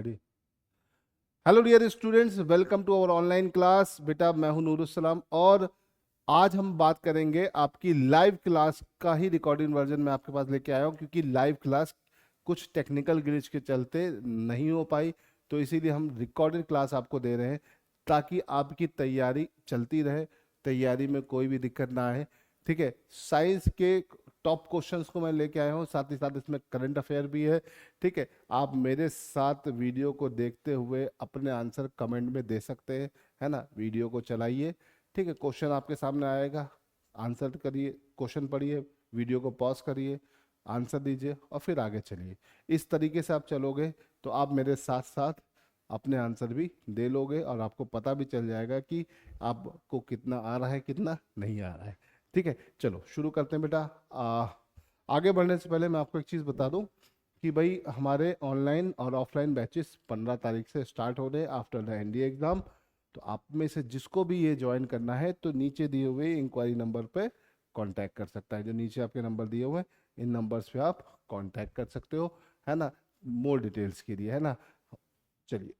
Hello dear students, welcome to our online class. बेटा मैं हूं नूरुस्सलाम और आज हम बात करेंगे आपकी लाइव क्लास का ही रिकॉर्डिंग वर्जन मैं आपके पास लेके आया हूं, क्योंकि लाइव क्लास कुछ टेक्निकल ग्लिच के चलते नहीं हो पाई, तो इसीलिए हम रिकॉर्डेड क्लास आपको दे रहे हैं ताकि आपकी तैयारी चलती रहे, तैयारी में कोई भी दिक्कत ना आए। ठीक है, साइंस के टॉप क्वेश्चंस को मैं लेके आया हूँ, साथ ही साथ इसमें करंट अफेयर भी है। ठीक है, आप मेरे साथ वीडियो को देखते हुए अपने आंसर कमेंट में दे सकते हैं, है ना। वीडियो को चलाइए, ठीक है, क्वेश्चन आपके सामने आएगा, आंसर करिए, क्वेश्चन पढ़िए, वीडियो को पॉज करिए, आंसर दीजिए और फिर आगे चलिए। इस तरीके से आप चलोगे तो आप मेरे साथ साथ अपने आंसर भी दे लोगे और आपको पता भी चल जाएगा कि आपको कितना आ रहा है, कितना नहीं आ रहा है। ठीक है, चलो शुरू करते हैं बेटा। आगे बढ़ने से पहले मैं आपको एक चीज़ बता दूं कि भाई हमारे ऑनलाइन और ऑफलाइन बैचेस 15 तारीख से स्टार्ट हो रहे हैं आफ्टर द एनडीए एग्जाम। तो आप में से जिसको भी ये ज्वाइन करना है तो नीचे दिए हुए इंक्वायरी नंबर पे कांटेक्ट कर सकता है। जो नीचे आपके नंबर दिए हुए हैं, इन नंबर्स पे आप कांटेक्ट कर सकते हो, है ना, मोर डिटेल्स के लिए, है ना। चलिए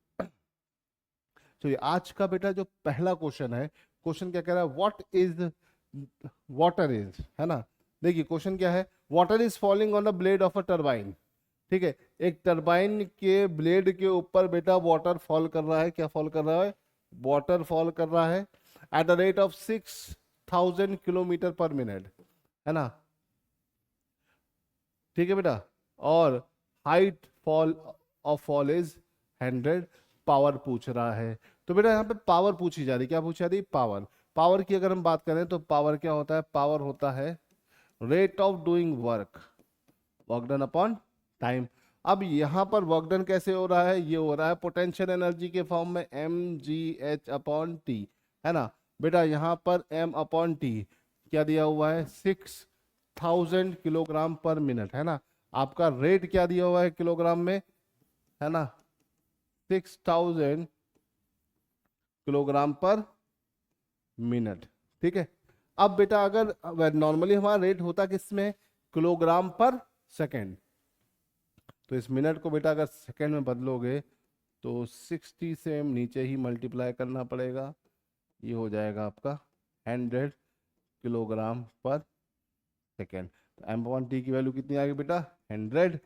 चलिए, आज का बेटा जो पहला क्वेश्चन है, क्वेश्चन क्या कह रहा है, व्हाट इज वाटर इज, है ना। देखिए क्वेश्चन क्या है, water is falling on the blade of a turbine. ठीक है, एक टरबाइन के ब्लेड के ऊपर बेटा वाटर फॉल कर रहा है। क्या फॉल कर रहा है? वाटर फॉल कर रहा है at the rate of 6000 kilometre पर मिनट, है ना। ठीक है बेटा, और height fall of fall is 100। Power पूछ रहा है, तो बेटा यहाँ पे पावर पूछी जा रही, क्या पूछी जा रही? पावर। पावर की अगर हम बात करें तो पावर क्या होता है? पावर होता है rate of doing work, work done upon time. अब यहाँ पर वर्क डन कैसे हो रहा है? ये हो रहा है पोटेंशियल एनर्जी के फॉर्म में, mgh/t, है ना। बेटा यहाँ पर m अपॉन टी क्या दिया हुआ है? 6000 किलोग्राम पर मिनट, है ना। आपका रेट क्या दिया हुआ है किलोग्राम में, है ना? 6000 किलोग्राम पर मिनट। ठीक है, अब बेटा अगर नॉर्मली हमारा रेट होता किस में? किलोग्राम पर सेकेंड। तो इस मिनट को बेटा अगर सेकेंड में बदलोगे तो 60 से नीचे ही मल्टीप्लाई करना पड़ेगा, ये हो जाएगा आपका 100 किलोग्राम पर सेकेंड। तो एम पॉइंट टी की वैल्यू कितनी आ गई बेटा? 100।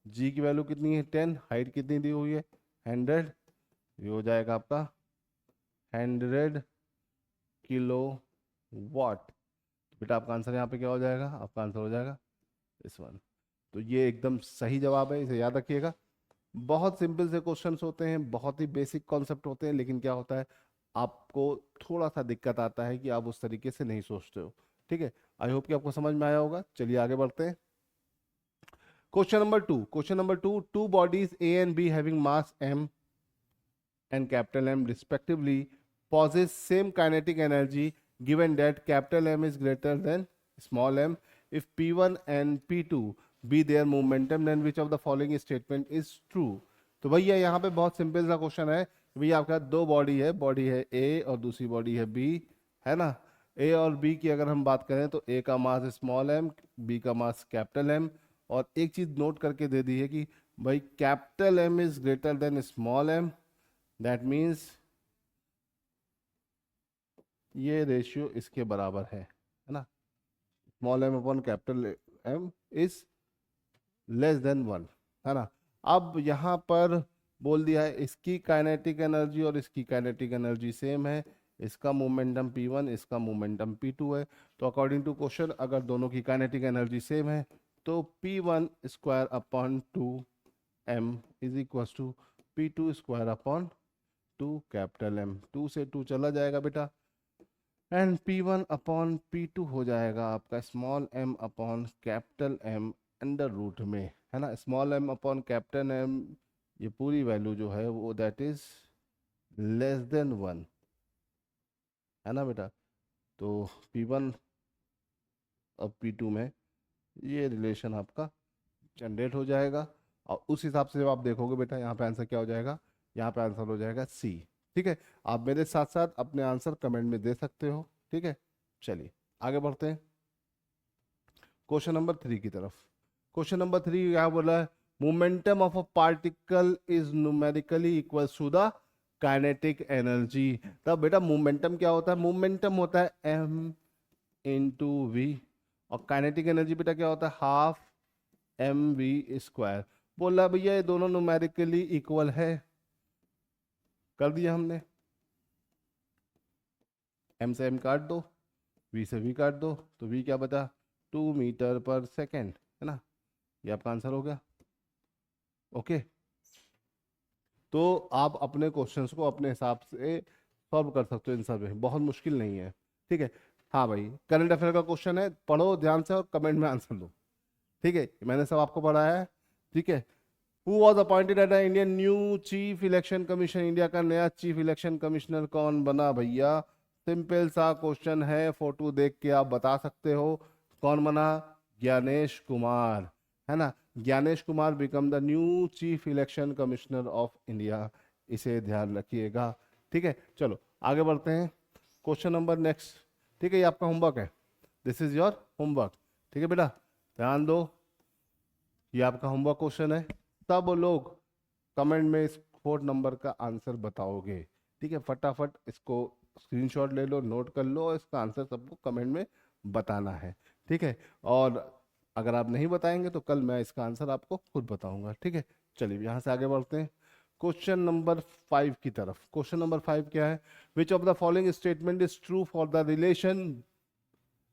जी की वैल्यू कितनी है? 10। हाइट कितनी दी हुई है? 100। ये हो जाएगा आपका 100 किलो वाट। बेटा आपका आंसर यहाँ पे क्या हो जाएगा? आपका आंसर हो जाएगा इस वन। तो ये एकदम सही जवाब है, इसे याद रखिएगा। बहुत सिंपल से क्वेश्चंस होते हैं, बहुत ही बेसिक कॉन्सेप्ट होते हैं, लेकिन क्या होता है आपको थोड़ा सा दिक्कत आता है कि आप उस तरीके से नहीं सोचते हो। ठीक है, आई होप कि आपको समझ में आया होगा। चलिए आगे बढ़ते हैं। Question number two, two bodies A and be having mass m and capital M respectively possess same kinetic energy given that capital M is greater than small m. If P1 and P2 be their momentum, then which of the following statement is true? तो भैया यहाँ पे बहुत simple सा question है। भैया आपका दो बॉडी है ए और दूसरी बॉडी है बी, है ना। ए और बी की अगर हम बात करें तो ए का मास स्मॉल एम, बी का मास कैपिटल एम। और एक चीज नोट करके दे दी है कि भाई capital M is greater than small M, that means ये रेशियो इसके बराबर है ना। Small M upon capital M is less than one, है ना। अब यहाँ पर बोल दिया है इसकी काइनेटिक एनर्जी और इसकी काइनेटिक एनर्जी सेम है, इसका मोमेंटम P1, इसका मोमेंटम P2 है। तो अकॉर्डिंग टू क्वेश्चन अगर दोनों की काइनेटिक एनर्जी सेम है तो P1 square upon 2m is equal to P2 square upon 2 capital M। 2 से 2 चला जाएगा बेटा, एंड P1 अपॉन P2 हो जाएगा आपका small m upon capital M under root में, है ना। Small m upon capital M, ये पूरी वैल्यू जो है वो that is less than one, है ना बेटा। तो P1 और P2 में ये रिलेशन आपका जनरेट हो जाएगा, और उस हिसाब से जब आप देखोगे बेटा यहाँ पे आंसर क्या हो जाएगा? यहाँ पे आंसर हो जाएगा सी। ठीक है, आप मेरे साथ साथ अपने आंसर कमेंट में दे सकते हो। ठीक है, चलिए आगे बढ़ते हैं क्वेश्चन नंबर 3 की तरफ। क्वेश्चन नंबर 3 क्या बोला है? Momentum of a particle is numerically equal to the kinetic energy. तब बेटा मोमेंटम क्या होता है? मोमेंटम होता है एम इंटू वी, और काइनेटिक एनर्जी बेटा क्या होता है? Half M V square. बोला भैया ये दोनों न्यूमेरिकली इक्वल है, कर दिया हमने। एम से एम काट दो, वी से वी काट दो, तो वी क्या बचा? 2 मीटर पर सेकेंड, है ना? ये आपका आंसर हो गया। ओके, तो आप अपने क्वेश्चंस को अपने हिसाब से सॉल्व कर सकते हो, इन सब में बहुत मुश्किल नहीं है। ठीक है, हाँ भाई, करंट अफेयर का क्वेश्चन है, पढ़ो ध्यान से और कमेंट में आंसर दो। ठीक है, मैंने सब आपको पढ़ाया है। ठीक है, who was appointed at the Indian new chief election commission? India का नया चीफ इलेक्शन कमिश्नर कौन बना भैया? सिंपल सा क्वेश्चन है, फोटो देख के आप बता सकते हो कौन बना। ज्ञानेश कुमार, है ना? Gyanesh Kumar become the new chief election commissioner of India, इसे ध्यान रखिएगा। ठीक है, चलो आगे बढ़ते हैं। Question number next. ठीक है, ये आपका होमवर्क है, दिस इज योर होमवर्क। ठीक है बेटा, ध्यान दो, ये आपका होमवर्क क्वेश्चन है। सब लोग कमेंट में इस 4 नंबर का आंसर बताओगे। ठीक है, फटाफट इसको स्क्रीनशॉट ले लो, नोट कर लो, और इसका आंसर सबको कमेंट में बताना है। ठीक है, और अगर आप नहीं बताएंगे तो कल मैं इसका आंसर आपको खुद बताऊंगा। ठीक है, चलिए यहाँ से आगे बढ़ते हैं क्वेश्चन नंबर 5 की तरफ। क्वेश्चन नंबर 5 क्या है? Which of the following statement is true for the relation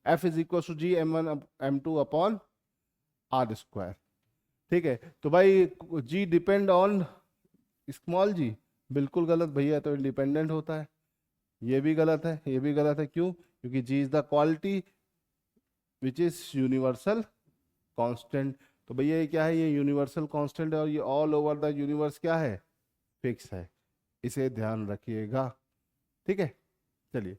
F is equal to G m1 m2 upon R square? ठीक है, तो भाई G depend on small G, बिल्कुल गलत भैया, तो इंडिपेंडेंट होता है। ये भी गलत है, ये भी गलत है। क्यों? क्योंकि G is the quality which is universal constant. तो भैया ये क्या है? ये यूनिवर्सल कांस्टेंट है, और ये ऑल ओवर द यूनिवर्स क्या है? फिक्स है, इसे ध्यान रखिएगा। ठीक है, चलिए,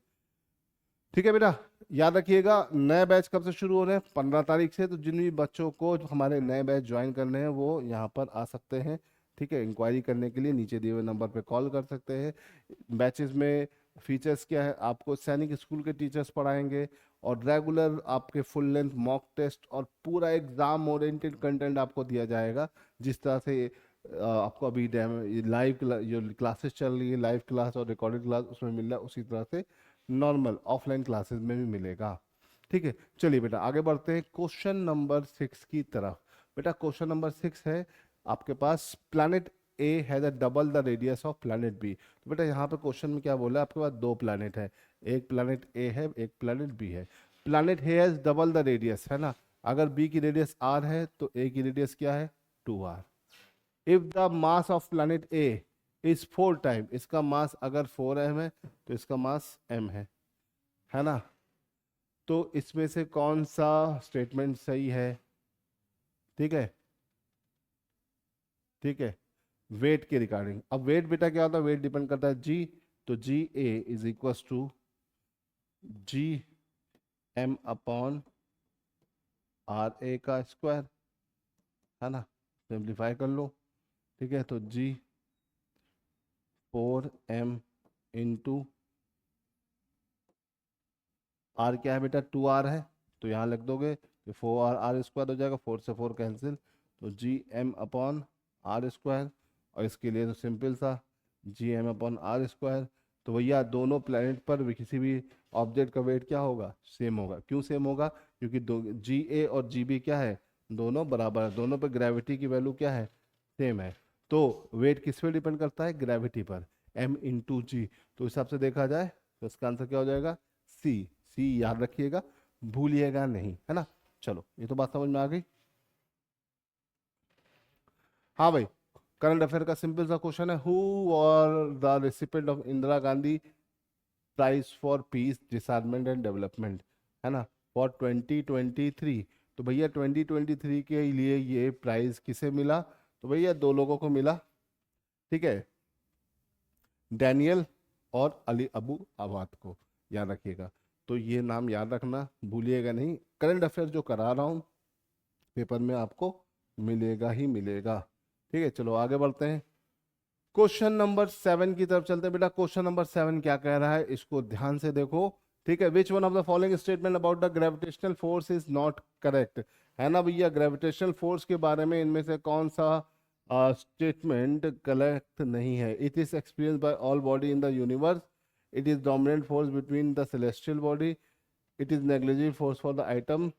ठीक है बेटा, याद रखिएगा नए बैच कब से शुरू हो रहे हैं? 15 तारीख से। तो जिन भी बच्चों को हमारे नए बैच ज्वाइन करने हैं वो यहाँ पर आ सकते हैं। ठीक है, इंक्वायरी करने के लिए नीचे दिए हुए नंबर पे कॉल कर सकते हैं। बैचेस में फीचर्स क्या है? आपको सैनिक स्कूल के टीचर्स पढ़ाएंगे, और रेगुलर आपके फुल लेंथ मॉक टेस्ट और पूरा एग्जाम ओरिएंटेड कंटेंट आपको दिया जाएगा। जिस तरह से आपको अभी लाइव जो क्लासेस चल रही है, लाइव क्लास और रिकॉर्डेड क्लास उसमें मिल रहा है, उसी तरह से नॉर्मल ऑफलाइन क्लासेस में भी मिलेगा। ठीक है, चलिए बेटा आगे बढ़ते हैं क्वेश्चन नंबर 6 की तरफ। बेटा क्वेश्चन नंबर 6 है आपके पास, planet A has a double the radius of planet B. तो बेटा यहाँ पे क्वेश्चन में क्या बोला है? आपके पास 2 प्लैनेट है, एक प्लैनेट ए है, एक प्लैनेट बी है। Planet A has double the radius, है ना? अगर बी की रेडियस आर है तो ए की रेडियस क्या है? 2r। If the mass of planet A is 4 time, इसका मास अगर 4m है तो इसका मास m है ना? तो इसमें से कौन सा स्टेटमेंट सही है? ठीक है, ठीक है, वेट के रिगार्डिंग। अब वेट बेटा क्या होता है? वेट डिपेंड करता है जी, तो G A is equal to G M upon R A का स्क्वायर, है ना? सिंप्लीफाई कर लो। ठीक है, तो जी 4m इंटू आर क्या है बेटा? 2r है, तो यहाँ लिख दोगे कि 4r आर स्क्वायर हो जाएगा, 4 से 4 कैंसिल, तो G M upon R square. और इसके लिए तो सिंपल सा G M upon R square. तो भैया दोनों प्लेनेट पर भी किसी भी ऑब्जेक्ट का वेट क्या होगा? सेम होगा। क्यों सेम होगा? क्योंकि दो जी ए और जी बी क्या है? दोनों बराबर है, दोनों पर ग्रेविटी की वैल्यू क्या है? सेम है। तो वेट किस पे डिपेंड करता है? ग्रेविटी पर, एम इंटू जी। तो इस हिसाब से देखा जाए तो इसका आंसर क्या हो जाएगा? सी। सी याद रखिएगा, भूलिएगा नहीं, है ना? चलो, ये तो बात समझ में आ गई। हाँ भाई, करंट अफेयर का सिंपल सा क्वेश्चन है, who were the recipient of Indira Gandhi prize for peace disarmament and development, है ना, फॉर 2023? तो भैया 2023 के लिए ये प्राइज किसे मिला? तो भैया 2 लोगों को मिला। ठीक है, डैनियल और अली अबू आबाद को, याद रखिएगा। तो ये नाम याद रखना, भूलिएगा नहीं। करंट अफेयर जो करा रहा हूँ पेपर में आपको मिलेगा ही मिलेगा। ठीक है, चलो आगे बढ़ते हैं क्वेश्चन नंबर 7 की तरफ चलते हैं। बेटा क्वेश्चन नंबर 7 क्या कह रहा है, इसको ध्यान से देखो। ठीक है, which one of the following statement about the gravitational force is not correct? है ना भैया। ग्रेविटेशनल फोर्स के बारे में इनमें से कौन सा स्टेटमेंट करेक्ट नहीं है? It is experience by all body in the universe, it is dominant force between the celestial body, it is negligible force for the item,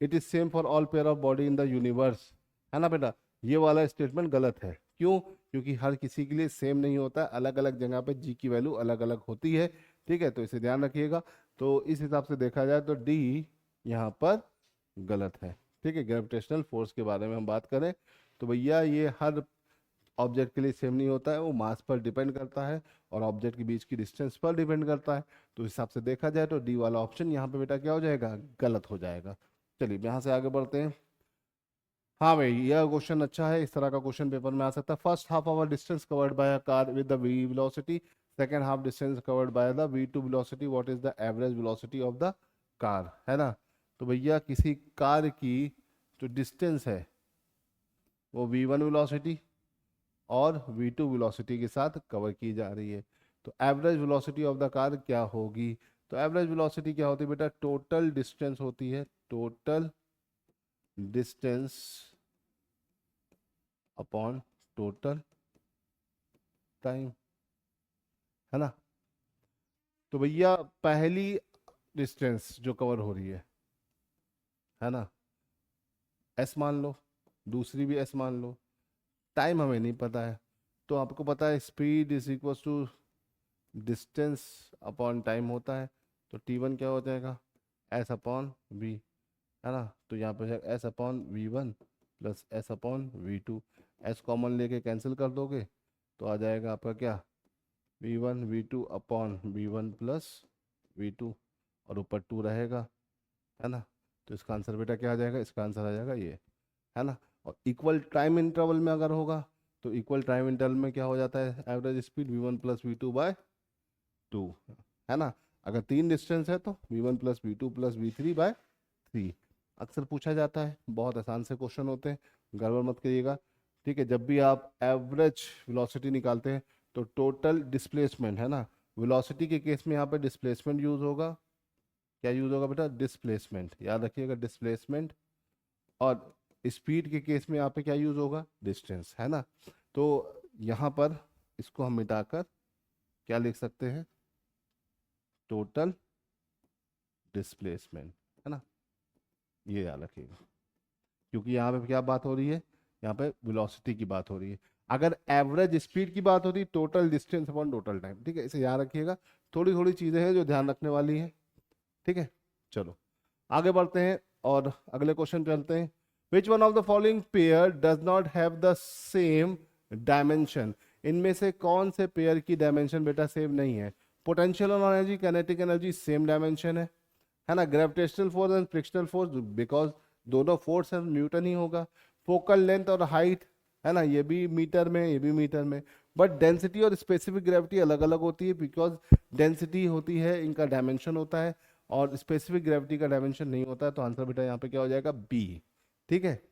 it is same for all pair of body in the universe. है ना बेटा, ये वाला statement गलत है। क्यों? क्योंकि हर किसी के लिए सेम नहीं होता है, अलग अलग जगह पे जी की वैल्यू अलग अलग होती है। ठीक है, तो इसे ध्यान रखिएगा। तो इस हिसाब से देखा जाए तो डी यहाँ पर गलत है। ठीक है, ग्रेविटेशनल फोर्स के बारे में हम बात करें तो भैया ये हर ऑब्जेक्ट के लिए सेम नहीं होता है, वो मास पर डिपेंड करता है और ऑब्जेक्ट के बीच की डिस्टेंस पर डिपेंड करता है। तो इस हिसाब से देखा जाए तो डी वाला ऑप्शन यहाँ पे बेटा क्या हो जाएगा? गलत हो जाएगा। चलिए यहाँ से आगे बढ़ते हैं। हाँ भाई, यह क्वेश्चन अच्छा है, इस तरह का क्वेश्चन पेपर में आ सकता है। First half hour distance covered by a car with the V velocity, second half distance covered by the V two velocity, what is the average velocity of the car? है ना, तो भैया किसी car की जो डिस्टेंस है वो v1 velocity और v2 वेलोसिटी के साथ कवर की जा रही है। तो average velocity of the car क्या होगी? तो एवरेज वेलोसिटी क्या होती है बेटा? टोटल डिस्टेंस होती है, total distance upon total time. है ना, तो भैया पहली डिस्टेंस जो कवर हो रही है ना, एस मान लो, दूसरी भी एस मान लो, टाइम हमें नहीं पता है। तो आपको पता है speed is equal to distance upon time होता है। तो T1 क्या हो जाएगा? S upon V. है ना, तो यहाँ पे S upon v1 plus S upon v2। S common लेके कैंसिल कर दोगे तो आ जाएगा आपका क्या? v1 v2 upon v1 plus v2 और ऊपर 2 रहेगा। है ना, तो इसका आंसर बेटा क्या आ जाएगा? इसका आंसर आ जाएगा ये। है ना, और इक्वल टाइम इंटरवल में अगर होगा तो इक्वल टाइम इंटरवल में क्या हो जाता है? Average speed v1 plus v2 by 2। है ना, अगर 3 डिस्टेंस है तो v1 plus v2 plus v3 bye 3। अक्सर पूछा जाता है, बहुत आसान से क्वेश्चन होते हैं, गड़बड़ मत करिएगा। ठीक है, जब भी आप एवरेज वेलोसिटी निकालते हैं तो टोटल डिस्प्लेसमेंट, है ना, वेलोसिटी के केस में यहाँ पे डिस्प्लेसमेंट यूज होगा। क्या यूज होगा बेटा? डिस्प्लेसमेंट, याद रखिएगा डिस्प्लेसमेंट। और स्पीड के केस में यहाँ पे क्या यूज होगा? डिस्टेंस। है ना, तो यहाँ पर इसको हम मिटाकर क्या लिख सकते हैं? Total displacement. है ना, ये याद रखिएगा, क्योंकि यहाँ पे क्या बात हो रही है? यहाँ पे वेलोसिटी की बात हो रही है। अगर एवरेज स्पीड की बात होती total distance upon total time. ठीक है, इसे याद रखिएगा। थोड़ी थोड़ी चीजें हैं जो ध्यान रखने वाली हैं। ठीक है, चलो आगे बढ़ते हैं और अगले क्वेश्चन चलते हैं। Which one of the following pair does not have the same dimension? इनमें से कौन से पेयर की डायमेंशन बेटा सेम नहीं है? Potential energy, kinetic energy same dimension है ना। Gravitational force and frictional force, because दोनों फोर्स है न्यूटन ही होगा। फोकल लेंथ और हाइट, है ना, ये भी मीटर में, ये भी मीटर में। बट डेंसिटी और स्पेसिफिक ग्रेविटी अलग अलग होती है, बिकॉज डेंसिटी होती है, इनका डायमेंशन होता है, और स्पेसिफिक ग्रेविटी का डायमेंशन नहीं होता है। तो आंसर बेटा यहाँ पे क्या हो जाएगा? बी। ठीक है,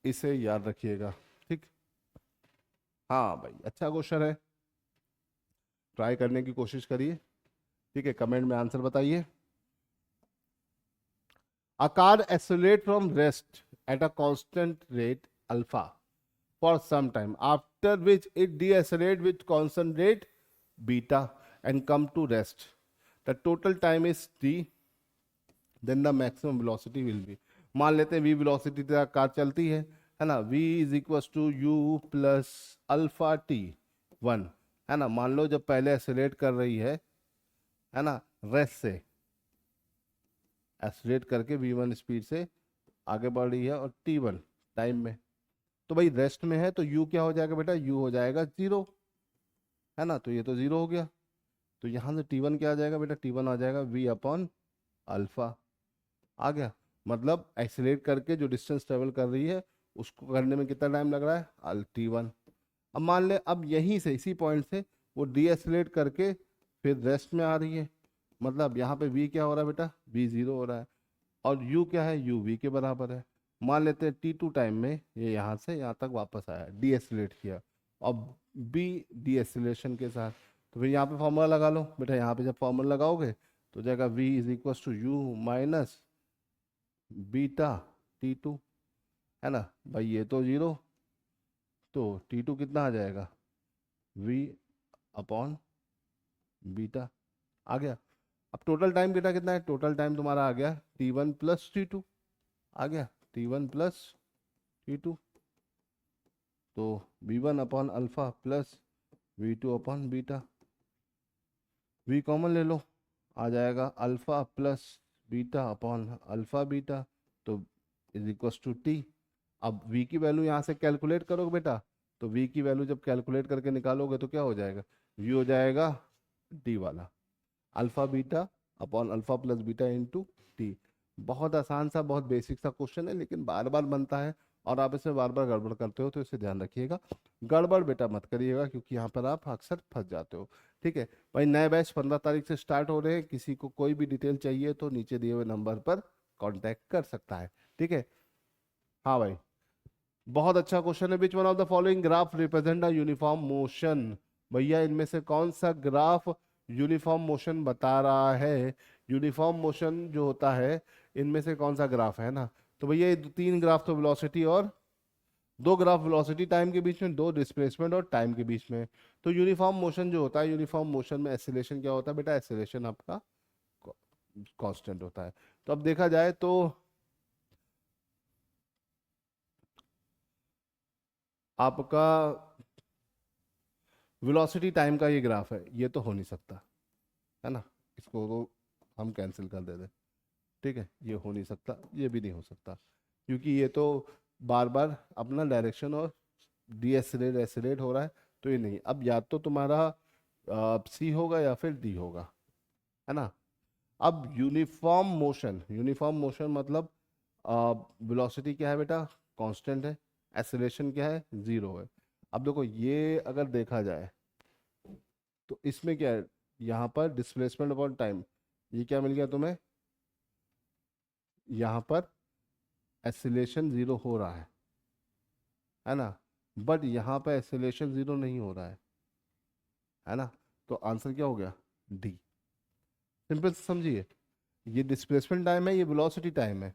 इसे याद रखिएगा। ठीक, हाँ भाई, अच्छा क्वेश्चन है, ट्राई करने की कोशिश करिए। ठीक है, कमेंट में आंसर बताइए। A car accelerates from rest at a constant rate alpha for some time, after which it decelerates with constant rate beta and come to rest. The total time is t, then the maximum velocity will be. मान लेते हैं v velocity तक car चलती है ना, v is equal to U plus alpha T 1। है ना, मान लो जब पहले एक्सेलरेट कर रही है ना, रेस्ट से एक्सलेट करके v1 स्पीड से आगे बढ़ रही है और t1 टाइम में, तो भाई रेस्ट में है तो u क्या हो जाएगा बेटा? u हो जाएगा 0। है ना, तो ये तो 0 हो गया। तो यहाँ से t1 क्या आ जाएगा बेटा? t1 आ जाएगा v अपॉन अल्फा। आ गया, मतलब एक्सलेट करके जो डिस्टेंस ट्रेवल कर रही है उसको करने में कितना टाइम लग रहा है? t1। अब मान ले, अब यहीं से इसी पॉइंट से वो डी एक्सलेट करके फिर रेस्ट में आ रही है, मतलब यहाँ पे v क्या हो रहा है बेटा? v 0 हो रहा है, और u क्या है? u v के बराबर है। मान लेते हैं t2 टाइम में ये यहाँ से यहाँ तक वापस आया, डी एक्सलेट किया, और b डी एक्सलेशन के साथ। तो फिर यहाँ पे फॉर्मूला लगा लो बेटा। यहाँ पे जब फॉर्मूला लगाओगे तो जाएगा v is equal to U minus beta T2, है ना भाई, ये तो 0, तो T2 कितना आ जाएगा, V अपॉन बीटा, आ गया। अब टोटल टाइम बेटा कितना है, टोटल टाइम तुम्हारा आ गया T1 प्लस T2, आ गया T1 प्लस T2, तो V1 upon alpha plus V2 upon beta, V common ले लो, आ जाएगा alpha plus beta upon alpha beta, तो इज इक्वस टू T। अब V की वैल्यू यहाँ से कैलकुलेट करोगे बेटा, तो V की वैल्यू जब कैलकुलेट करके निकालोगे तो क्या हो जाएगा, V हो जाएगा D वाला, alpha beta upon alpha plus beta into T। बहुत आसान सा, बहुत बेसिक सा क्वेश्चन है, लेकिन बार बार बनता है और आप इसमें बार बार गड़बड़ करते हो, तो इसे ध्यान रखिएगा, गड़बड़ बेटा मत करिएगा, क्योंकि यहाँ पर आप अक्सर फंस जाते हो। ठीक है भाई, नए बैच 15 तारीख से स्टार्ट हो रहे हैं, किसी को कोई भी डिटेल चाहिए तो नीचे दिए हुए नंबर पर कांटेक्ट कर सकता है। ठीक है, हाँ भाई, बहुत अच्छा क्वेश्चन है। Which one of the following graph represent a uniform motion, भैया इनमें से कौन सा ग्राफ यूनिफॉर्म मोशन बता रहा है, यूनिफॉर्म मोशन जो होता है इनमें से कौन सा ग्राफ है ना, तो भैया ये तीन ग्राफ तो वेलोसिटी और दो ग्राफ वेलोसिटी टाइम के बीच में, दो डिस्प्लेसमेंट और टाइम के बीच में। तो यूनिफॉर्म मोशन जो होता है, यूनिफॉर्म मोशन में एक्सीलरेशन क्या होता है बेटा, एक्सीलरेशन आपका कांस्टेंट होता है। तो अब देखा जाए तो आपका वेलोसिटी टाइम का ये ग्राफ है, ये तो हो नहीं सकता, है ना, इसको तो हम कैंसिल कर देते। ठीक है, ये हो नहीं सकता, ये भी नहीं हो सकता, क्योंकि ये तो बार बार अपना डायरेक्शन और डीएसलेट एसलेट हो रहा है, तो ये नहीं। अब या तो तुम्हारा सी होगा या फिर डी होगा, है ना। अब यूनिफॉर्म मोशन, यूनिफॉर्म मोशन मतलब वेलोसिटी क्या है बेटा, कांस्टेंट है, एक्सेलरेशन क्या है, जीरो है। अब देखो ये अगर देखा जाए तो इसमें क्या है, यहाँ पर डिस्प्लेसमेंट अपॉन टाइम, ये क्या मिल गया तुम्हें, यहाँ पर एक्सेलरेशन जीरो हो रहा है ना, बट यहाँ पर एक्सेलरेशन जीरो नहीं हो रहा है ना, तो आंसर क्या हो गया, डी। सिंपल से समझिए, ये डिस्प्लेसमेंट टाइम है, ये वेलोसिटी टाइम है,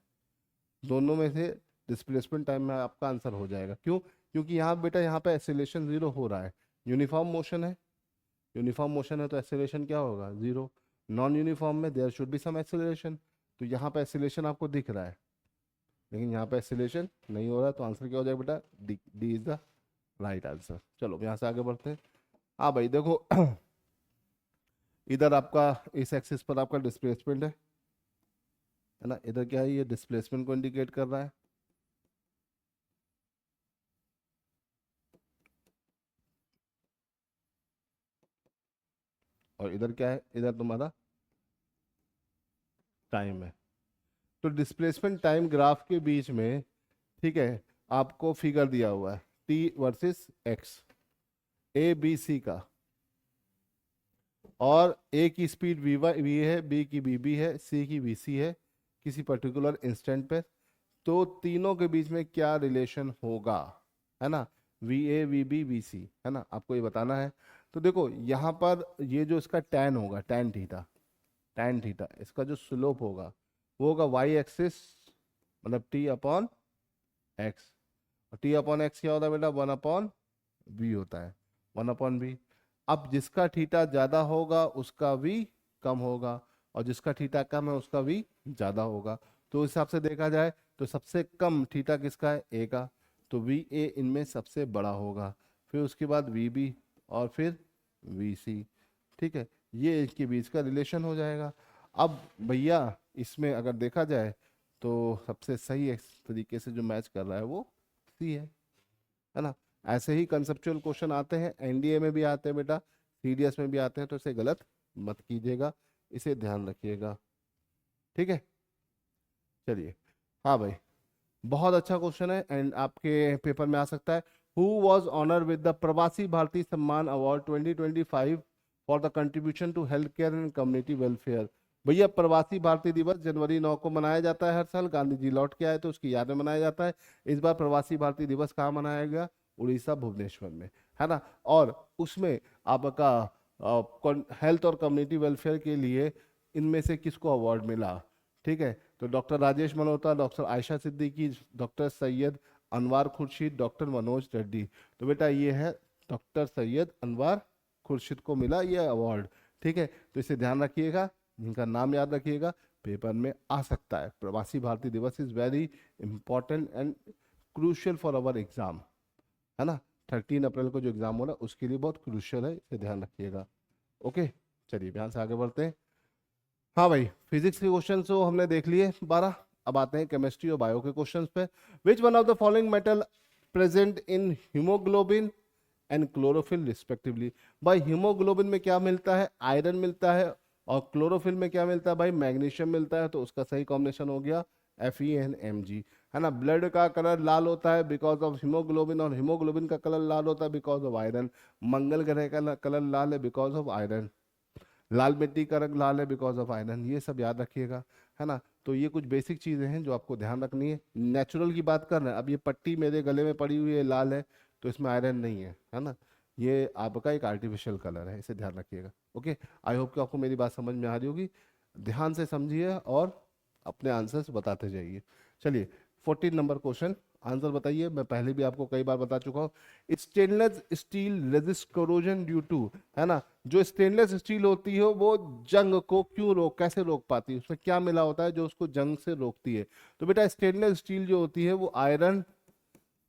दोनों में से डिस्प्लेसमेंट टाइम में आपका आंसर हो जाएगा। क्यों, क्योंकि यहाँ बेटा यहाँ पे एक्सेलरेशन जीरो हो रहा है, यूनिफॉर्म मोशन है, यूनिफॉर्म मोशन है तो एक्सेलरेशन क्या होगा, जीरो। नॉन यूनिफॉर्म में there should be some acceleration, तो यहाँ पे एक्सेलरेशन आपको दिख रहा है, लेकिन यहाँ पे एक्सेलरेशन नहीं हो रहा, तो आंसर क्या हो जाएगा बेटा, D, D is the right answer. चलो यहाँ से आगे बढ़ते हैं। हाँ भाई देखो इधर आपका इस एक्सिस पर आपका डिस्प्लेसमेंट है ना, इधर क्या है, ये डिस्प्लेसमेंट को इंडिकेट कर रहा है, और इधर क्या है, इधर तुम्हारा टाइम है। तो डिस्प्लेसमेंट टाइम ग्राफ के बीच में, ठीक है, आपको फिगर दिया हुआ है T versus X, A B C का, और ए की स्पीड वी है, बी की बी है, सी की वी सी है, किसी पर्टिकुलर इंस्टेंट पे, तो तीनों के बीच में क्या रिलेशन होगा, है ना, V A V B V C, है ना, आपको ये बताना है। तो देखो यहाँ पर ये जो इसका टैन होगा, टैन थीटा, टैन थीटा इसका जो स्लोप होगा वो होगा वाई एक्सिस, मतलब टी अपॉन एक्स, और टी अपॉन एक्स क्या होता है बेटा, वन अपॉन बी होता है, वन अपॉन बी। अब जिसका थीटा ज्यादा होगा उसका वी कम होगा, और जिसका थीटा कम है उसका वी ज्यादा होगा। तो उस हिसाब से देखा जाए तो सबसे कम थीटा किसका है, ए का, तो वी ए इनमें सबसे बड़ा होगा, फिर उसके बाद वी बी, और फिर वी सी। ठीक है, ये इसके बीच का रिलेशन हो जाएगा। अब भैया इसमें अगर देखा जाए तो सबसे सही इस तरीके से जो मैच कर रहा है वो सी है ना। ऐसे ही कंसेप्चुअल क्वेश्चन आते हैं, एनडीए में भी आते हैं बेटा, सीडीएस में भी आते हैं, तो इसे गलत मत कीजिएगा, इसे ध्यान रखिएगा। ठीक है, चलिए, हाँ भाई, बहुत अच्छा क्वेश्चन है एंड आपके पेपर में आ सकता है। Who was honour with the Pravasi Bharatiya Samman award 2025 for the contribution to health care and community welfare. भैया प्रवासी भारतीय दिवस जनवरी 9 को मनाया जाता है हर साल, गांधी जी लौट के आए तो उसकी याद में मनाया जाता है। इस बार प्रवासी भारतीय दिवस कहाँ मनाया गया, उड़ीसा भुवनेश्वर में, है ना। और उसमें आपका हेल्थ और कम्युनिटी वेलफेयर के लिए इनमें से किसको अवार्ड मिला, ठीक है, तो doctor Rajesh Malhotra, doctor Ayesha Siddiqui, doctor Syed Anwar Khurshid, doctor Manoj Reddy. तो बेटा ये है डॉक्टर सैयद अनवार खुर्शीद को मिला ये अवार्ड। ठीक है, तो इसे ध्यान रखिएगा, इनका नाम याद रखिएगा, पेपर में आ सकता है। प्रवासी भारतीय दिवस is very important and crucial for our exam, है ना। 13 अप्रैल को जो एग्जाम हो रहा है उसके लिए बहुत क्रूशियल है, इसे ध्यान रखिएगा। ओके, चलिए ध्यान से आगे बढ़ते हैं। हाँ भाई, फिजिक्स के क्वेश्चन तो हमने देख लिए 12। अब आते हैं केमिस्ट्री और बायो के क्वेश्चंस पे। Which one of the following metal present in haemoglobin and chlorophyll respectively. भाई हीमोग्लोबिन में क्या मिलता है, आयरन मिलता है, और क्लोरोफिल में क्या मिलता है भाई, मैग्नीशियम मिलता है। तो उसका सही कॉम्बिनेशन हो गया FeNMg, है ना। ब्लड का कलर लाल होता है बिकॉज ऑफ हीमोग्लोबिन, और हीमोग्लोबिन का कलर लाल होता है बिकॉज ऑफ आयरन। मंगल ग्रह का कलर लाल है बिकॉज ऑफ आयरन। लाल मिट्टी का रंग लाल है बिकॉज ऑफ आयरन। ये सब याद रखिएगा, है ना। तो ये कुछ बेसिक चीजें हैं जो आपको ध्यान रखनी है। नेचुरल की बात कर रहे हैं, अब ये पट्टी मेरे गले में पड़ी हुई है लाल है, तो इसमें आयरन नहीं है ना। ये आपका एक आर्टिफिशियल कलर है, इसे ध्यान रखिएगा। ओके, आई होप कि आपको मेरी बात समझ में आ रही होगी। ध्यान से समझिए और अपने आंसर्स बताते जाइए। चलिए 14 नंबर क्वेश्चन, आंसर बताइए। मैं पहले भी आपको कई बार बता चुका हूँ। Stainless steel resist corrosion due to, है ना। जो स्टेनलेस स्टील होती है वो जंग को कैसे रोक पाती है, उसमें क्या मिला होता है जो उसको जंग से रोकती है। तो बेटा स्टेनलेस स्टील जो होती है वो आयरन,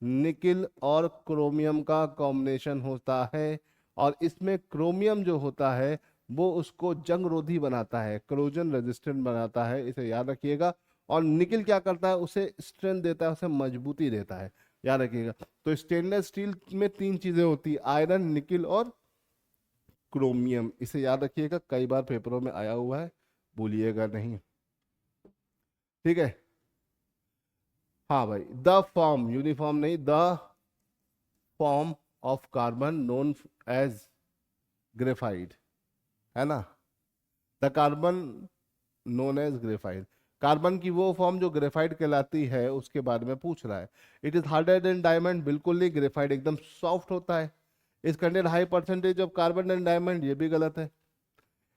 निकिल और क्रोमियम का कॉम्बिनेशन होता है, और इसमें क्रोमियम जो होता है वो उसको जंग रोधी बनाता है, क्रोजन रेजिस्टेंट बनाता है, इसे याद रखिएगा। और निकिल क्या करता है, उसे स्ट्रेंथ देता है, उसे मजबूती देता है, याद रखिएगा। तो स्टेनलेस स्टील में 3 चीजें होती है, आयरन, निकिल और क्रोमियम, इसे याद रखिएगा, कई बार पेपरों में आया हुआ है, भूलिएगा नहीं। ठीक है, हाँ भाई, द फॉर्म, यूनिफॉर्म नहीं, the form of carbon known as graphite, है ना। The carbon known as graphite, carbon की वो फॉर्म जो ग्रेफाइट कहलाती है उसके बारे में पूछ रहा है। It is harder than diamond, बिल्कुल नहीं, ग्रेफाइट एकदम सॉफ्ट होता है। इस contain high percentage of carbon and diamond, ये भी गलत है।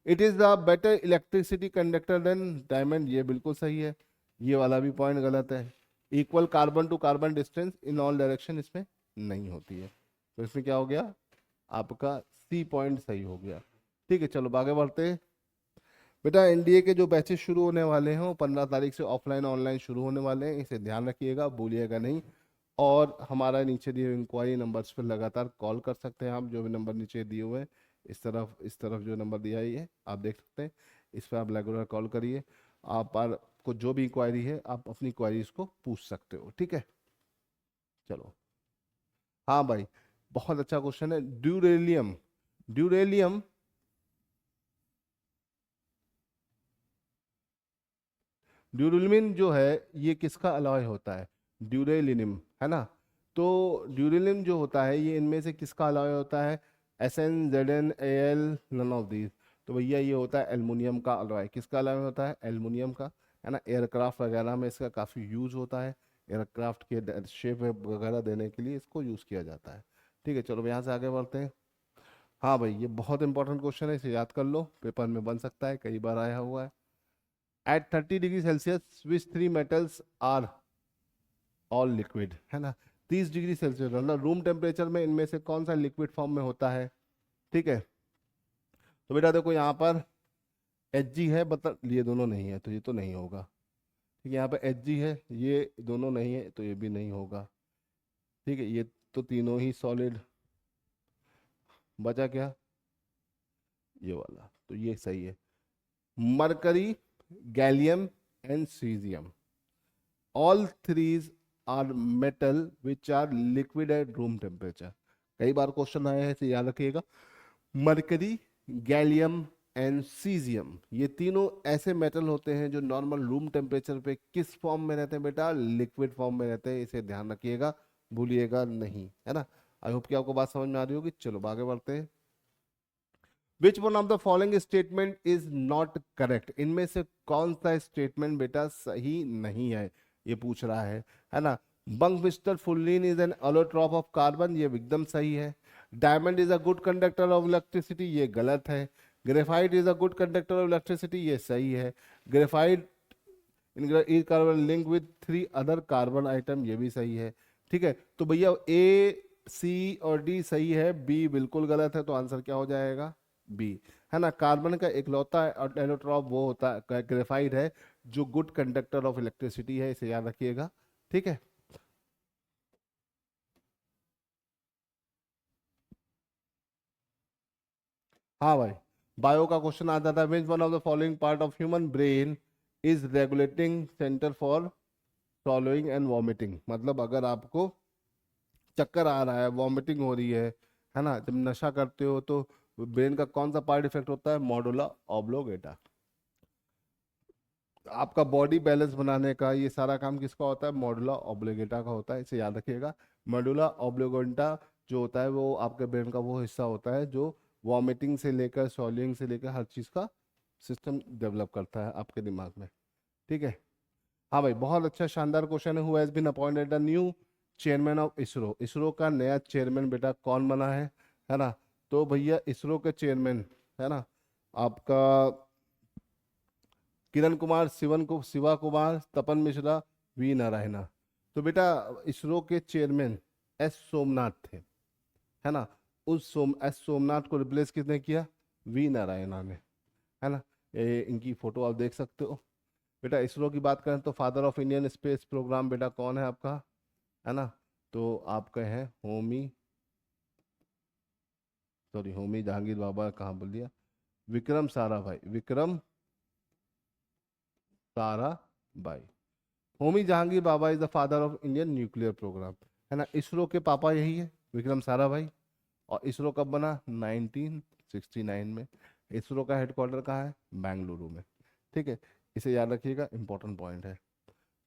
It is the better electricity conductor then diamond, ये बिल्कुल सही है। ये वाला भी पॉइंट गलत है। Equal carbon to carbon distance in all direction इसमें नहीं होती है। तो इसमें क्या हो गया, आपका सी पॉइंट सही हो गया। ठीक है, चलो आगे बढ़ते हैं। बेटा एनडीए के जो बैचेस शुरू होने वाले हैं वो 15 तारीख से ऑफलाइन ऑनलाइन शुरू होने वाले हैं, इसे ध्यान रखिएगा, भूलिएगा नहीं। और हमारा नीचे दिए हुए इंक्वायरी नंबर्स पर लगातार कॉल कर सकते हैं आप, जो भी नंबर नीचे दिए हुए हैं, इस तरफ जो नंबर दिया ही है आप देख सकते हैं, इस पर आप रेगुलर कॉल करिए। आपको जो भी इंक्वायरी है आप अपनी क्वारीज को पूछ सकते हो। ठीक है, चलो। हाँ भाई, बहुत अच्छा क्वेश्चन है। ड्यूरेलियम, ड्यूरेलियम ड्यूरेलियम जो है ये किसका अलॉय होता है, ड्यूरेलियम, है ना। तो ड्यूरेलियम जो होता है ये इनमें से किसका अलॉय होता है, SN ZnAl, none of these. तो भैया ये होता है एल्युमिनियम का अलॉय। किसका अलॉय होता है, एल्युमिनियम का, है ना। एयरक्राफ्ट वगैरह में इसका काफ़ी यूज होता है, एयरक्राफ्ट के शेप वगैरह देने के लिए इसको यूज़ किया जाता है। ठीक है, चलो यहाँ से आगे बढ़ते हैं। हाँ भाई, ये बहुत इंपॉर्टेंट क्वेश्चन है, इसे याद कर लो, पेपर में बन सकता है, कई बार आया हुआ है। At 30 degree Celsius which 3 metals are all liquid, है ना। 30 डिग्री सेल्सियस मतलब रूम टेम्परेचर में इनमें से कौन सा लिक्विड फॉर्म में होता है। ठीक है, तो बेटा देखो यहाँ पर Hg है, मतलब ये दोनों नहीं है तो ये तो नहीं होगा। ठीक है, यहाँ पर Hg है, ये दोनों नहीं है तो ये भी नहीं होगा। ठीक है, ये तो तीनों ही सॉलिड, बचा क्या, ये वाला, तो ये सही है। Mercury, gallium and caesium, all threes are metal which are liquid at room temperature। कई बार क्वेश्चन आया है, इसे याद रखिएगा। मरकरी, गैलियम एंड सीजियम, ये तीनों ऐसे मेटल होते हैं जो नॉर्मल रूम टेम्परेचर पे किस फॉर्म में रहते हैं बेटा, लिक्विड फॉर्म में रहते हैं, इसे ध्यान रखिएगा, भूलिएगा नहीं, है ना। आई होप कि आपको बात समझ में आ रही होगी। चलो आगे बढ़ते हैं। Which one of the following statement is not correct, इनमें से कौन सा स्टेटमेंट बेटा सही नहीं है, ये पूछ रहा है ना। Buckminsterfullerene is an allotrope of carbon, ये एकदम सही है। Diamond is a good conductor of electricity, ये गलत है। Graphite is a good conductor of electricity, ये सही है। Graphite each carbon link with 3 other carbon atom, ये भी सही है। ठीक है, तो भैया ए सी और डी सही है, बी बिल्कुल गलत है, तो आंसर क्या हो जाएगा? बी, है ना। कार्बन का इकलौता एलोट्रॉप वो होता है, ग्रेफाइट है, जो गुड कंडक्टर ऑफ इलेक्ट्रिसिटी है, इसे याद रखिएगा। ठीक है, हाँ भाई, बायो का क्वेश्चन आता था, which one of the following part of human brain is regulating centre for swallowing and vomiting. मतलब अगर आपको चक्कर आ रहा है, वॉमिटिंग हो रही है ना, जब नशा करते हो तो ब्रेन का कौन सा पार्ट इफेक्ट होता है? मॉडुला ऑब्लोगेटा। आपका बॉडी बैलेंस बनाने का ये सारा काम किसका होता है? मॉडुला ऑब्लिगेटा का होता है, इसे याद रखिएगा। मॉडुला ऑब्लिगेटा जो होता है वो आपके ब्रेन का वो हिस्सा होता है जो वॉमिटिंग से लेकर सॉल्विंग से लेकर हर चीज़ का सिस्टम डेवलप करता है आपके दिमाग में। ठीक है, हाँ भाई, बहुत अच्छा शानदार क्वेश्चन है। Who has been appointed the new chairman of ISRO? ISRO का नया चेयरमैन बेटा कौन बना है ना? तो भैया इसरो के चेयरमैन, है ना, आपका किरण कुमार, शिवा कुमार, तपन मिश्रा, वी नारायणा। तो बेटा इसरो के चेयरमैन एस सोमनाथ थे, है ना। उस एस सोमनाथ को रिप्लेस किसने किया? वी नारायणा ने, है ना। इनकी फोटो आप देख सकते हो। बेटा इसरो की बात करें तो father of Indian space program बेटा कौन है आपका? है ना, तो आपके हैं होमी, सॉरी होमी जहांगीर बाबा, कहाँ बोल दिया, Vikram Sarabhai, Vikram Sarabhai. Homi Jahangir Bhabha is the father of Indian nuclear program, है ना। इसरो के पापा यही है, विक्रम साराभाई। और इसरो कब बना? 1969 में। इसरो का हेडक्वार्टर कहाँ है? बेंगलुरु में। ठीक है, इसे याद रखिएगा, इंपॉर्टेंट पॉइंट है।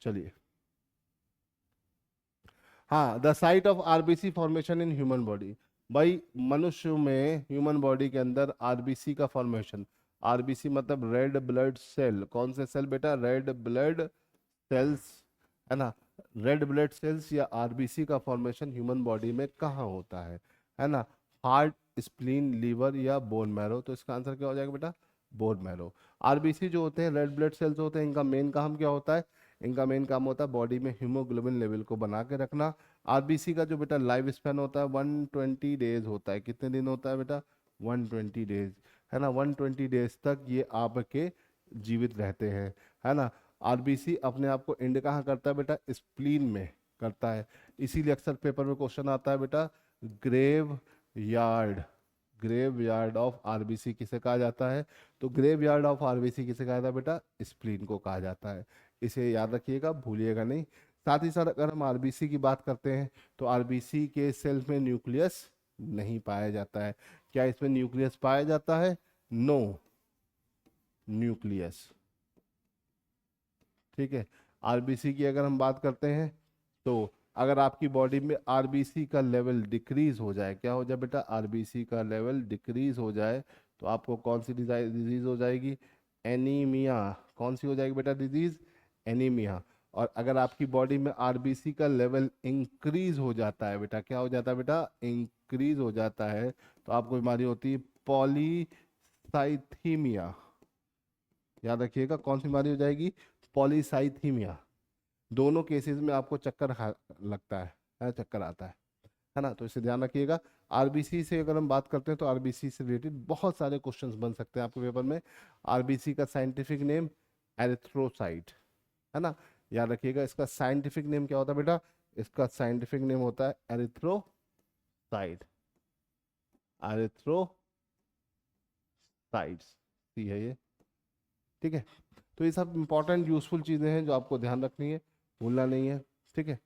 चलिए, हाँ, the site of RBC formation in human body. भाई मनुष्य में, ह्यूमन बॉडी के अंदर आरबीसी का फॉर्मेशन, आरबीसी मतलब रेड ब्लड सेल, कौन से सेल बेटा? रेड ब्लड सेल्स, है ना। रेड ब्लड सेल्स या आरबीसी का फॉर्मेशन ह्यूमन बॉडी में कहाँ होता है ना? हार्ट, स्प्लीन, लीवर या बोन मैरो। तो इसका आंसर क्या हो जाएगा बेटा? Bone marrow. आरबीसी जो होते हैं, रेड ब्लड सेल्स होते हैं, इनका मेन काम क्या होता है? इनका मेन काम होता है बॉडी में हीमोग्लोबिन लेवल को बना के रखना। आरबीसी का जो बेटा लाइफ स्पैन होता है 120 डेज होता है। कितने दिन होता है बेटा? 120 डेज, है ना। 120 डेज तक ये आपके जीवित रहते हैं, है ना। आरबीसी अपने आप को एंड कहाँ करता है बेटा? स्प्लीन में करता है। इसीलिए अक्सर पेपर में क्वेश्चन आता है बेटा, graveyard, graveyard of RBC किसे कहा जाता है? तो ग्रेव यार्ड ऑफ आरबीसी किसे कहा जाता है बेटा? स्प्लीन को कहा जाता है। इसे याद रखिएगा, भूलिएगा नहीं। साथ ही साथ अगर हम आरबीसी की बात करते हैं तो आरबीसी के सेल में न्यूक्लियस नहीं पाया जाता है। क्या इसमें न्यूक्लियस पाया जाता है? No nucleus. ठीक है, आरबीसी की अगर हम बात करते हैं तो अगर आपकी बॉडी में आरबीसी का लेवल डिक्रीज हो जाए, क्या हो जाए बेटा? आरबीसी का लेवल डिक्रीज हो जाए तो आपको कौन सी डिजीज हो जाएगी? एनीमिया। कौन सी हो जाएगी बेटा डिजीज? एनीमिया। और अगर आपकी बॉडी में आरबीसी का लेवल इंक्रीज हो जाता है बेटा, क्या हो जाता है बेटा? इंक्रीज हो जाता है तो आपको बीमारी होती है पॉलीसाइथीमिया। याद रखिएगा, कौन सी बीमारी हो जाएगी? पॉलीसाइथीमिया। दोनों केसेस में आपको चक्कर लगता है, चक्कर आता है ना। तो इसे ध्यान रखिएगा। आरबीसी से अगर हम बात करते हैं तो आरबीसी से रिलेटेड बहुत सारे क्वेश्चंस बन सकते हैं आपके पेपर में। आरबीसी का साइंटिफिक नेम एरिथ्रोसाइट, है ना। याद रखिएगा, इसका साइंटिफिक नेम क्या होता है बेटा? इसका साइंटिफिक नेम होता है एरिथ्रोसाइट, एरिथ्रोसाइट्स, सी है ये। ठीक है, तो ये सब इंपॉर्टेंट यूजफुल चीजें हैं जो आपको ध्यान रखनी है, भूलना नहीं है। ठीक है,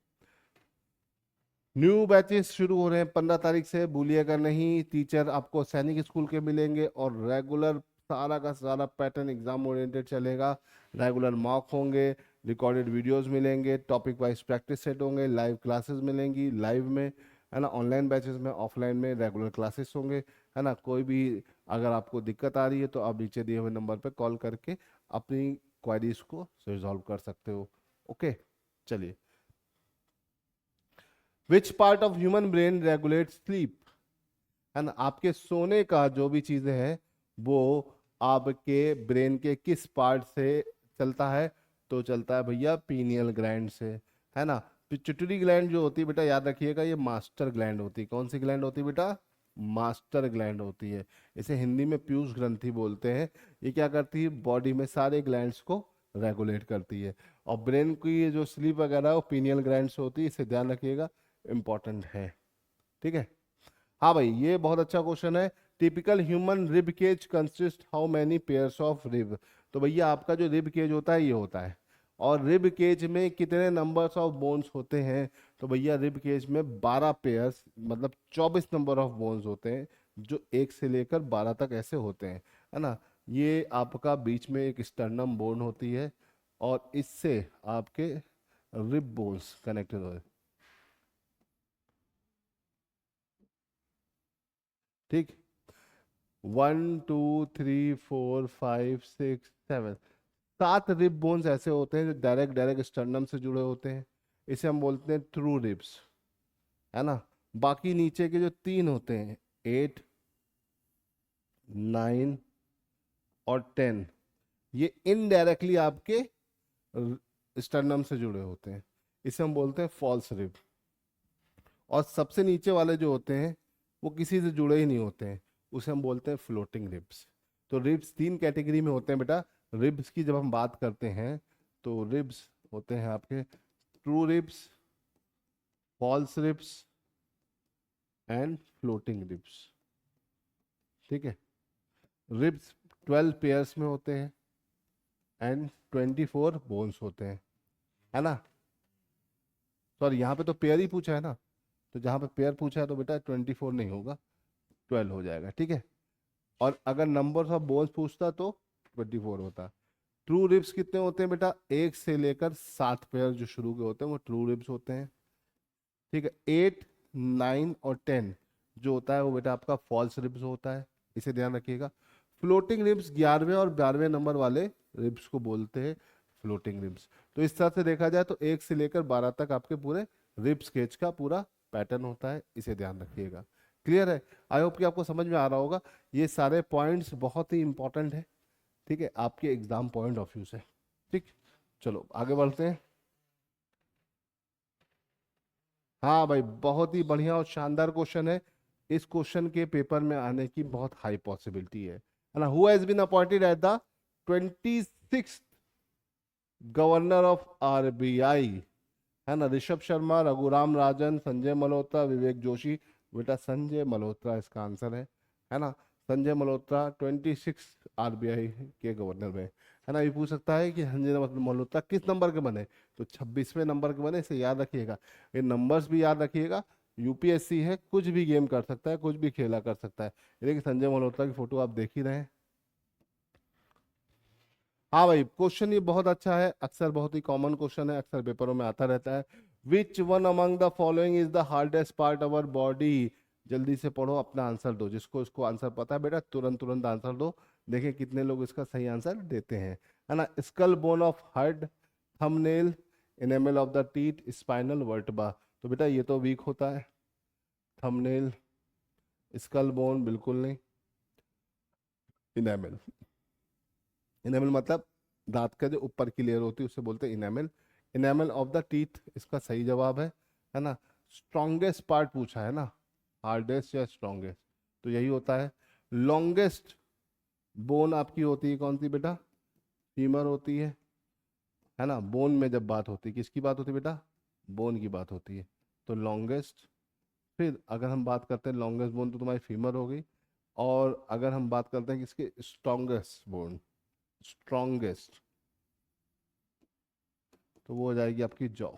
न्यू बैचेस शुरू हो रहे हैं 15 तारीख से, भूलिएगा नहीं। टीचर आपको सैनिक स्कूल के मिलेंगे और रेगुलर सारा का सारा पैटर्न एग्जाम ओरिएंटेड चलेगा। रेगुलर मॉक होंगे, रिकॉर्डेड वीडियोस मिलेंगे, टॉपिक वाइज प्रैक्टिस सेट होंगे, लाइव क्लासेस मिलेंगी लाइव में, है ना। ऑनलाइन बैचेस में, ऑफलाइन में रेगुलर क्लासेस होंगे, है ना। कोई भी अगर आपको दिक्कत आ रही है तो आप नीचे दिए हुए नंबर पर कॉल करके अपनी क्वेरीज को रिजॉल्व कर सकते हो। ओके, चलिए। Which part of human brain regulate sleep, है ना। आपके सोने का जो भी चीजें हैं वो आपके ब्रेन के किस पार्ट से चलता है? तो चलता है भैया पीनियल ग्लैंड से, है ना। पिट्यूटरी ग्लैंड जो होती है बेटा, याद रखिएगा, ये मास्टर ग्लैंड होती है। कौन सी ग्लैंड होती है बेटा? मास्टर ग्लैंड होती है। इसे हिंदी में पीयूष ग्रंथि बोलते हैं। ये क्या करती है? बॉडी में सारे ग्लैंड्स को रेगुलेट करती है। और ब्रेन की ये जो स्लीप वगैरह है वो पीनियल ग्लैंड से होती है, इसे ध्यान रखिएगा, इंपॉर्टेंट है। ठीक है। हाँ भाई, ये बहुत अच्छा क्वेश्चन है। Typical human rib cage consist how many pairs of rib? तो भैया आपका जो रिब केज होता है ये होता है। और रिब केज में कितने नंबर्स ऑफ बोन्स होते हैं? तो भैया रिब केज में 12 पेयर्स, मतलब 24 नंबर ऑफ बोन्स होते हैं, जो 1 से लेकर 12 तक ऐसे होते हैं, है ना। ये आपका बीच में एक स्टर्नम बोन होती है, और इससे आपके रिब बोन्स कनेक्टेड हो। ठीक। 1 2 3 4 5 6 7, 7 रिब बोन्स ऐसे होते हैं जो डायरेक्ट डायरेक्ट स्टर्नम से जुड़े होते हैं। इसे हम बोलते हैं ट्रू रिब्स, है ना। बाकी नीचे के जो 3 होते हैं, 8 9 और 10, ये इनडायरेक्टली आपके स्टर्नम से जुड़े होते हैं। इसे हम बोलते हैं फॉल्स रिब। और सबसे नीचे वाले जो होते हैं वो किसी से जुड़े ही नहीं होते हैं, उसे हम बोलते हैं फ्लोटिंग रिब्स। तो रिब्स 3 कैटेगरी में होते हैं बेटा। रिब्स की जब हम बात करते हैं तो रिब्स होते हैं आपके true ribs, false ribs and floating ribs. ठीक है। रिब्स 12 पेयर्स में होते हैं एंड 24 बोन्स होते हैं, है ना। सॉरी, यहाँ पे तो पेयर ही पूछा है ना, तो जहाँ पे पेयर पूछा है तो बेटा 24 नहीं होगा, 12 हो जाएगा। ठीक है। और अगर नंबर ऑफ बोन्स पूछता तो 24 होता। ट्रू रिब्स कितने होते हैं बेटा? 1 से लेकर 7 पेयर जो शुरू के होते हैं वो ट्रू रिब्स होते हैं। ठीक है। 8 9 और 10 जो होता है वो बेटा आपका फॉल्स रिब्स होता है, इसे ध्यान रखिएगा। फ्लोटिंग रिब्स 11वें और 12वें नंबर वाले रिब्स को बोलते हैं फ्लोटिंग रिब्स। तो इस तरह से देखा जाए तो 1 से लेकर 12 तक आपके पूरे रिब स्केच का पूरा पैटर्न होता है, इसे ध्यान रखिएगा। क्लियर है? आई होप कि आपको समझ में आ रहा होगा। ये सारे पॉइंट्स बहुत ही इंपॉर्टेंट है, ठीक है, आपके एग्जाम पॉइंट ऑफ व्यू से। ठीक। चलो आगे बढ़ते हैं। हाँ भाई, बहुत ही बढ़िया और शानदार क्वेश्चन है। इस क्वेश्चन के पेपर में आने की बहुत हाई पॉसिबिलिटी है ना। Who has been appointed at the 26th governor of RBI? है ना। ऋषभ शर्मा, रघुराम राजन, संजय मल्होत्रा, विवेक जोशी। बेटा संजय मल्होत्रा इसका आंसर है ना। संजय मल्होत्रा 26 आरबीआई के गवर्नर में, है ना। ये पूछ सकता है कि संजय मल्होत्रा किस नंबर के बने? तो 26वें नंबर के बने, इसे याद रखिएगा। ये नंबर्स भी याद रखिएगा। यूपीएससी है, कुछ भी गेम कर सकता है, कुछ भी खेला कर सकता है। ये देखिए संजय मल्होत्रा की फोटो आप देख ही रहे हैं। हाँ भाई, क्वेश्चन ये बहुत अच्छा है, अक्सर बहुत ही कॉमन क्वेश्चन है, अक्सर पेपरों में आता रहता है। Which one among the following is the hardest part of our body? जल्दी से पढ़ो, अपना आंसर दो। जिसको इसको आंसर पता है बेटा तुरंत तुरंत आंसर दो। देखें कितने लोग इसका सही आंसर देते हैं, है ना। Skull bone of head, thumbnail, enamel of the teeth, spinal vertebra. तो बेटा ये तो वीक होता है। थंबनेल, स्कल बोन बिल्कुल नहीं, इनेमल। इनेमल मतलब दांत का जो ऊपर की लेयर होती है उसे बोलते हैं enamel. Enamel of the teeth इसका सही जवाब है ना। स्ट्रॉन्गेस्ट पार्ट पूछा है ना, हार्डेस्ट या स्ट्रॉन्गेस्ट, तो यही होता है। लॉन्गेस्ट बोन आपकी होती है कौन सी बेटा? फीमर होती है ना। बोन में जब बात होती है, किसकी बात होती है बेटा? बोन की बात होती है, तो लॉन्गेस्ट। फिर अगर हम बात करते हैं लॉन्गेस्ट बोन तो तुम्हारी फीमर हो गई। और अगर हम बात करते हैं किसके? स्ट्रॉन्गेस्ट बोन, स्ट्रॉन्गेस्ट, तो वो हो जाएगी आपकी जॉ।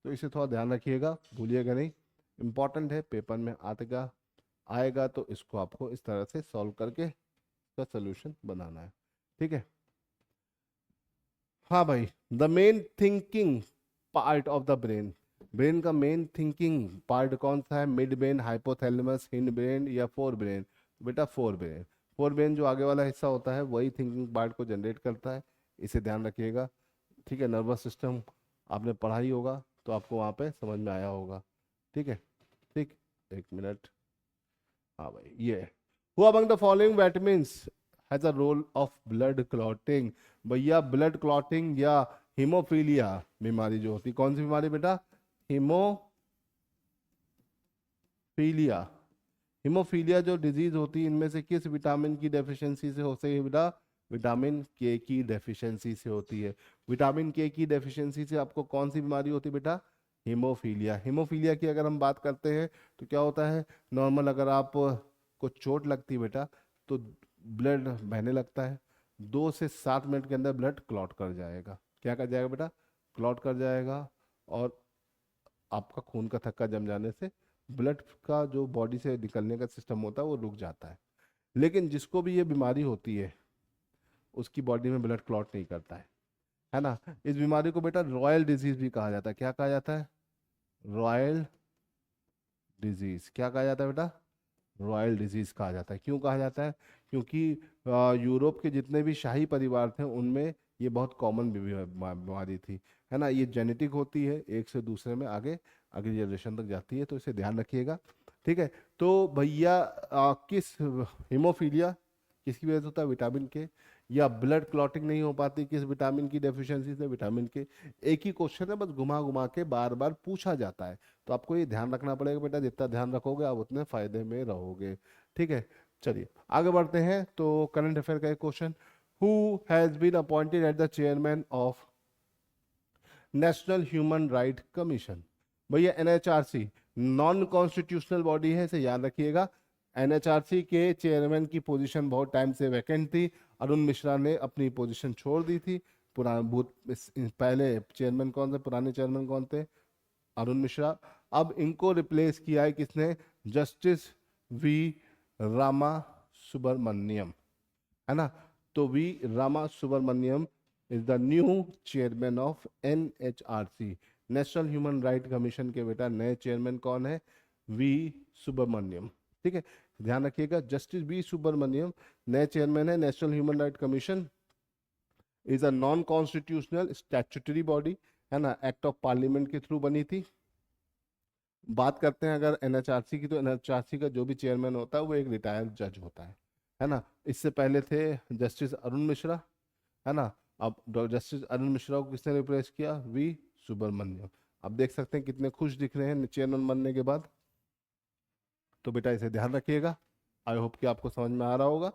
तो इसे थोड़ा ध्यान रखिएगा, भूलिएगा नहीं, इंपॉर्टेंट है, पेपर में आएगा। आएगा तो इसको आपको इस तरह से सॉल्व करके इसका सोल्यूशन बनाना है। ठीक है। हाँ भाई, the main thinking part of the brain, brain का मेन थिंकिंग पार्ट कौन सा है? Mid brain, hypothalamus, hind brain या फोर ब्रेन? बेटा फोर ब्रेन। फोर ब्रेन जो आगे वाला हिस्सा होता है वही थिंकिंग पार्ट को जनरेट करता है, इसे ध्यान रखिएगा। ठीक है। नर्वस सिस्टम आपने पढ़ा ही होगा तो आपको वहाँ पे समझ में आया होगा। ठीक है। ठीक। 1 मिनट। हाँ भाई, ये who among the following vitamins has a role of blood clotting. भैया ब्लड क्लॉटिंग या हीमोफीलिया बीमारी जो होती, कौन सी बीमारी बेटा? हीमोफीलिया। हीमोफीलिया जो डिजीज होती है, इनमें से किस विटामिन की डेफिशिएंसी से होती है बेटा? विटामिन के की डेफिशिएंसी से होती है। विटामिन के की डेफिशिएंसी से आपको कौन सी बीमारी होती है बेटा? हीमोफीलिया। हीमोफीलिया की अगर हम बात करते हैं तो क्या होता है, नॉर्मल अगर आप को चोट लगती है बेटा तो ब्लड बहने लगता है, 2 से 7 मिनट के अंदर ब्लड क्लॉट कर जाएगा। क्या कर जाएगा बेटा? क्लॉट कर जाएगा। और आपका खून का थक्का जम जाने से ब्लड का जो बॉडी से निकलने का सिस्टम होता है वो रुक जाता है। लेकिन जिसको भी ये बीमारी होती है उसकी बॉडी में ब्लड क्लॉट नहीं करता है ना। इस बीमारी को बेटा रॉयल डिजीज भी कहा जाता है। क्या कहा जाता है? Royal disease. क्या कहा जाता है बेटा? रॉयल डिजीज कहा जाता है। क्यों कहा जाता है? क्योंकि यूरोप के जितने भी शाही परिवार थे उनमें ये बहुत कॉमन बीमारी थी, है ना। ये जेनेटिक होती है, एक से दूसरे में आगे अगली जनरेशन तक जाती है, तो इसे ध्यान रखिएगा। ठीक है। तो भैया किस हीमोफीलिया किसकी वजह से होता है? विटामिन के। या ब्लड क्लॉटिंग नहीं हो पाती किस विटामिन की डेफिशिएंसी से? विटामिन के। एक ही क्वेश्चन है, बस घुमा घुमा के बार बार पूछा जाता है, तो आपको ये ध्यान रखना पड़ेगा बेटा। जितना ध्यान रखोगे आप उतने फायदे में रहोगे। ठीक है, चलिए आगे बढ़ते हैं। तो करंट अफेयर का एक question, who has been appointed at the chairman of national human right commission? भैया एनएचआरसी नॉन कॉन्स्टिट्यूशनल बॉडी है, इसे याद रखिएगा। एनएचआरसी के चेयरमैन की पोजीशन बहुत टाइम से वैकेंट थी। अरुण मिश्रा ने अपनी पोजीशन छोड़ दी थी। पुराने पहले चेयरमैन कौन थे? पुराने चेयरमैन कौन थे? अरुण मिश्रा। अब इनको रिप्लेस किया है किसने? जस्टिस वी रामा सुब्रमण्यम, है ना। तो V Rama Subramaniam is the new chairman of NHRC, national human right commission के बेटा नए चेयरमैन कौन है? वी सुब्रमण्यम। ठीक है, ध्यान रखिएगा, जस्टिस वी सुब्रमण्यम नए चेयरमैन है। National human right commission is a non constitutional statutory body, है ना, एक्ट ऑफ पार्लियामेंट के थ्रू बनी थी। बात करते हैं अगर एनएचआरसी की, तो एनएचआरसी का जो भी चेयरमैन होता है वो एक रिटायर्ड जज होता है ना। इससे पहले थे जस्टिस अरुण मिश्रा, है ना। अब जस्टिस अरुण मिश्रा को किसने रिप्लेस किया? वी सुब्रमण्यम। अब देख सकते हैं कितने खुश दिख रहे हैं चेयरमैन बनने के बाद। तो बेटा इसे ध्यान रखिएगा। आई होप कि आपको समझ में आ रहा होगा।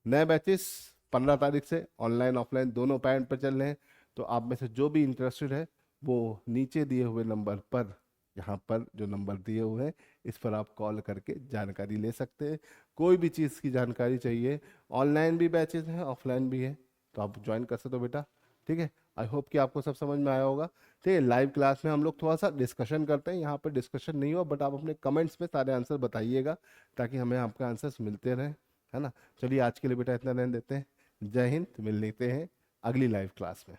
नए बैचेस 15 तारीख से ऑनलाइन ऑफलाइन दोनों पैड पर चल रहे हैं। तो आप में से जो भी इंटरेस्टेड है वो नीचे दिए हुए नंबर पर, यहाँ पर जो नंबर दिए हुए हैं इस पर आप कॉल करके जानकारी ले सकते हैं। कोई भी चीज़ की जानकारी चाहिए, ऑनलाइन भी बैचेस हैं ऑफलाइन भी है, तो आप ज्वाइन कर सकते हो बेटा। ठीक है, आई होप कि आपको सब समझ में आया होगा। ठीक है, लाइव क्लास में हम लोग थोड़ा सा डिस्कशन करते हैं, यहाँ पर डिस्कशन नहीं हुआ बट आप अपने कमेंट्स में सारे आंसर बताइएगा ताकि हमें आपके आंसर्स मिलते रहें, है ना। चलिए आज के लिए बेटा इतना रहने देते हैं। जय हिंद, मिल लेते हैं अगली लाइव क्लास में।